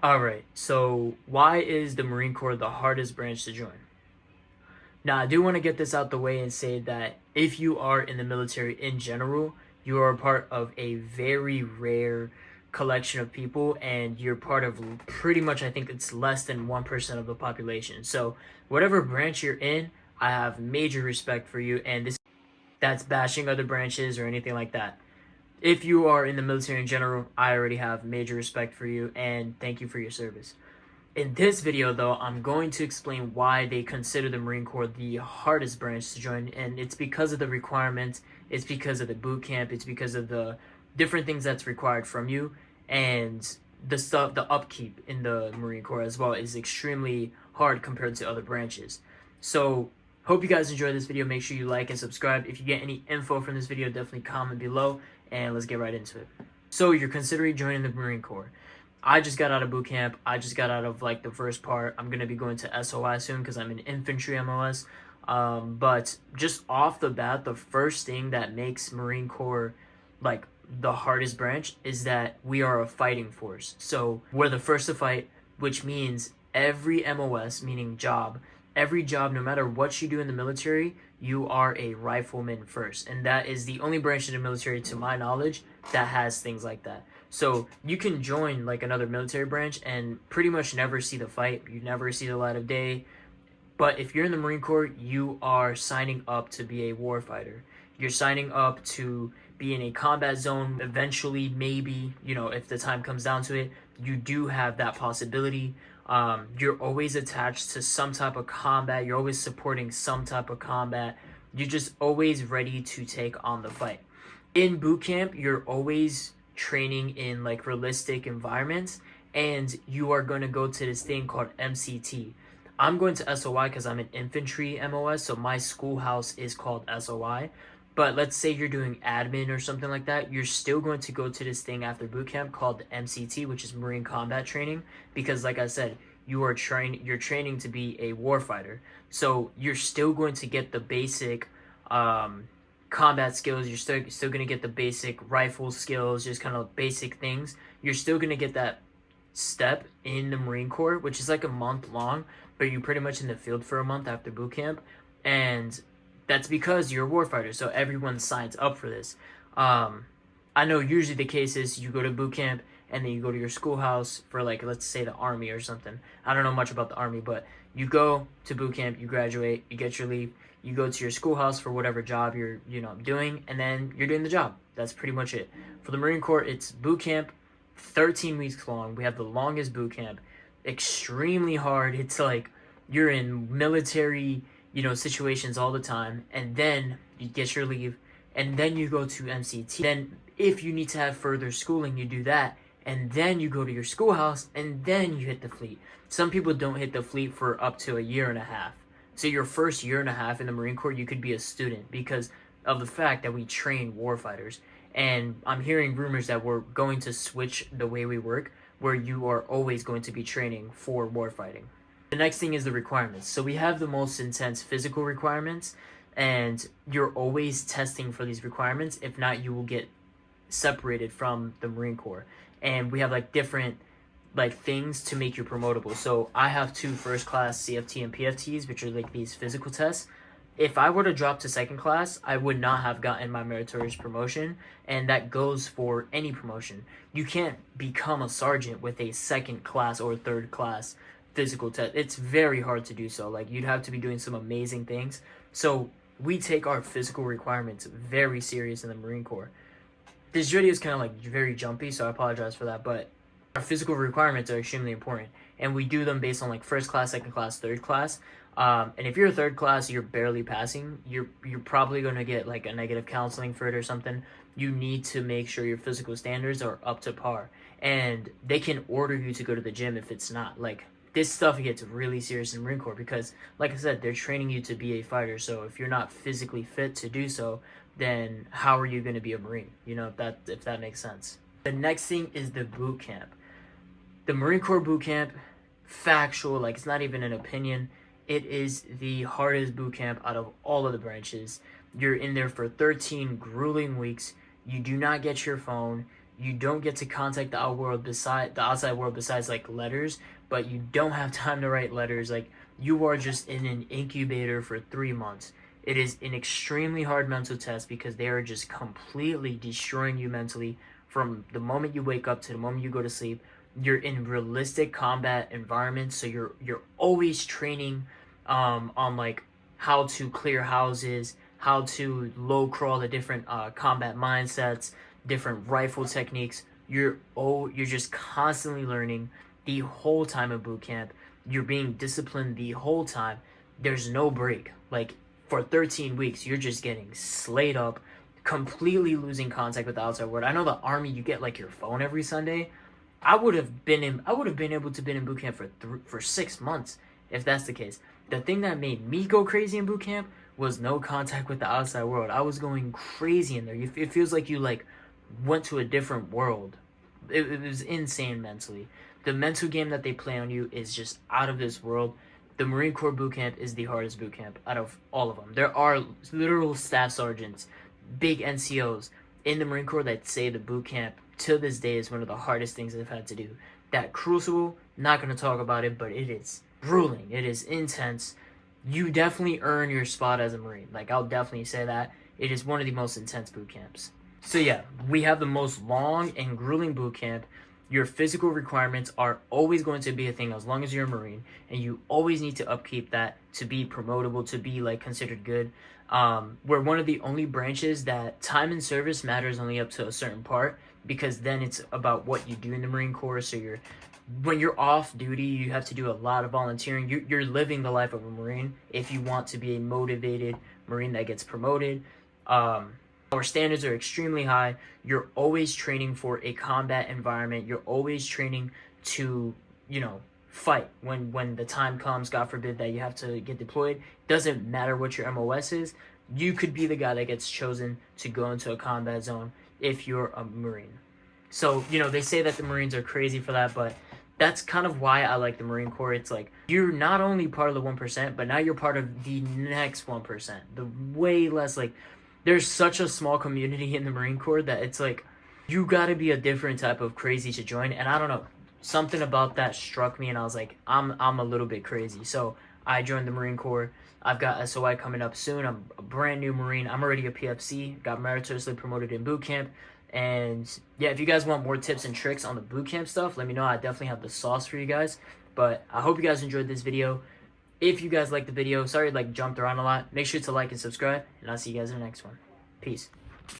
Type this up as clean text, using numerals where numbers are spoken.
Alright, so why is the Marine Corps the hardest branch to join? Now, I do want to get this out the way and say that if you are in the military in general, you are a part of a very rare collection of people, and you're part of pretty much, I think it's less than 1% of the population. So, whatever branch you're in, I have major respect for you, and that's bashing other branches or anything like that. If you are in the military in general, I already have major respect for you and thank you for your service. In this video though, I'm going to explain why they consider the Marine Corps the hardest branch to join, and it's because of the requirements, it's because of the boot camp, it's because of the different things that's required from you, and the upkeep in the Marine Corps as well is extremely hard compared to other branches. So hope you guys enjoy this video. Make sure you like and subscribe. If you get any info from this video, definitely comment below, and let's get right into it. So you're considering joining the Marine Corps. I just got out of boot camp. I just got out of like the first part. I'm going to be going to SOI soon because I'm in infantry MOS. But just off the bat, the first thing that makes Marine Corps like the hardest branch is that we are a fighting force. So we're the first to fight, which means every MOS, meaning job, every job, no matter what you do in the military, you are a rifleman first. And that is the only branch in the military, to my knowledge, that has things like that. So you can join like another military branch and pretty much never see the fight. You never see the light of day. But if you're in the Marine Corps, you are signing up to be a warfighter. You're signing up to be in a combat zone. Eventually, maybe, if the time comes down to it, you do have that possibility. You're always attached to some type of combat. You're always supporting some type of combat. You're just always ready to take on the fight. In boot camp, you're always training in like realistic environments, and you are going to go to this thing called MCT. I'm going to SOI because I'm an infantry MOS, so my schoolhouse is called SOI. But let's say you're doing admin or something like that, you're still going to go to this thing after boot camp called the MCT, which is Marine Combat Training, because like I said, you're training to be a warfighter. So you're still going to get the basic combat skills. You're still going to get the basic rifle skills, just kind of basic things. You're still going to get that step in the Marine Corps, which is like a month long, but you're pretty much in the field for a month after boot camp. And that's because you're a warfighter, so everyone signs up for this. I know usually the case is you go to boot camp and then you go to your schoolhouse for like, let's say the army or something. I don't know much about the army, but you go to boot camp, you graduate, you get your leave, you go to your schoolhouse for whatever job you're doing, and then you're doing the job. That's pretty much it. For the Marine Corps, it's boot camp, 13 weeks long. We have the longest boot camp, extremely hard. It's like you're in military situations all the time, and then you get your leave, and then you go to MCT. Then if you need to have further schooling, you do that, and then you go to your schoolhouse, and then you hit the fleet. Some people don't hit the fleet for up to a year and a half. So your first year and a half in the Marine Corps, you could be a student because of the fact that we train warfighters. And I'm hearing rumors that we're going to switch the way we work, where you are always going to be training for warfighting. The next thing is the requirements. So we have the most intense physical requirements, and you're always testing for these requirements. If not, you will get separated from the Marine Corps. And we have like different things to make you promotable. So I have 2 first class CFT and PFTs, which are like these physical tests. If I were to drop to second class, I would not have gotten my meritorious promotion, and that goes for any promotion. You can't become a sergeant with a second class or third class physical test. It's very hard to do so. Like, you'd have to be doing some amazing things. So we take our physical requirements very serious in the Marine Corps. This video is kind of like very jumpy, so I apologize for that, but our physical requirements are extremely important, and we do them based on like first class, second class, third class. And if you're a third class, you're barely passing, you're probably going to get like a negative counseling for it or something. You need to make sure your physical standards are up to par, and they can order you to go to the gym if it's not. Like, this stuff gets really serious in Marine Corps because, like I said, they're training you to be a fighter. So if you're not physically fit to do so, then how are you going to be a Marine? If that makes sense. The next thing is the boot camp. The Marine Corps boot camp, factual, like, it's not even an opinion. It is the hardest boot camp out of all of the branches. You're in there for 13 grueling weeks. You do not get your phone. You don't get to contact the outside world besides like letters, but you don't have time to write letters. Like, you are just in an incubator for 3 months. It is an extremely hard mental test because they are just completely destroying you mentally from the moment you wake up to the moment you go to sleep. You're in realistic combat environments, so you're always training on like how to clear houses, how to low crawl the different combat mindsets, different rifle techniques. You're just constantly learning the whole time of boot camp. You're being disciplined the whole time. There's no break. Like, for 13 weeks, you're just getting slayed up, completely losing contact with the outside world. I know the army, you get like your phone every Sunday. I would have been able to been in boot camp for 6 months if that's the case. The thing that made me go crazy in boot camp was no contact with the outside world. I was going crazy in there. It feels like you like went to a different world. It was insane mentally. The mental game that they play on you is just out of this world. The Marine Corps boot camp is the hardest boot camp out of all of them. There are literal staff sergeants, big NCOs in the Marine Corps that say the boot camp to this day is one of the hardest things they've had to do. That crucible, not going to talk about it, but it is grueling. It is intense. You definitely earn your spot as a Marine. Like, I'll definitely say that. It is one of the most intense boot camps. So yeah, we have the most long and grueling boot camp. Your physical requirements are always going to be a thing as long as you're a Marine, and you always need to upkeep that to be promotable, to be like considered good. We're one of the only branches that time in service matters only up to a certain part, because then it's about what you do in the Marine Corps. So when you're off duty, you have to do a lot of volunteering. You're living the life of a Marine if you want to be a motivated Marine that gets promoted. Our standards are extremely high. You're always training for a combat environment. You're always training to, fight when the time comes, God forbid, that you have to get deployed. Doesn't matter what your MOS is. You could be the guy that gets chosen to go into a combat zone if you're a Marine. So, they say that the Marines are crazy for that, but that's kind of why I like the Marine Corps. It's like, you're not only part of the 1%, but now you're part of the next 1%. The way less, like, there's such a small community in the Marine Corps that it's like, you gotta be a different type of crazy to join. And I don't know, something about that struck me, and I was like, I'm a little bit crazy. So I joined the Marine Corps. I've got SOI coming up soon. I'm a brand new Marine. I'm already a PFC, got meritoriously promoted in boot camp. And yeah, if you guys want more tips and tricks on the boot camp stuff, let me know. I definitely have the sauce for you guys. But I hope you guys enjoyed this video. If you guys liked the video, sorry like jumped around a lot, make sure to like and subscribe, and I'll see you guys in the next one. Peace.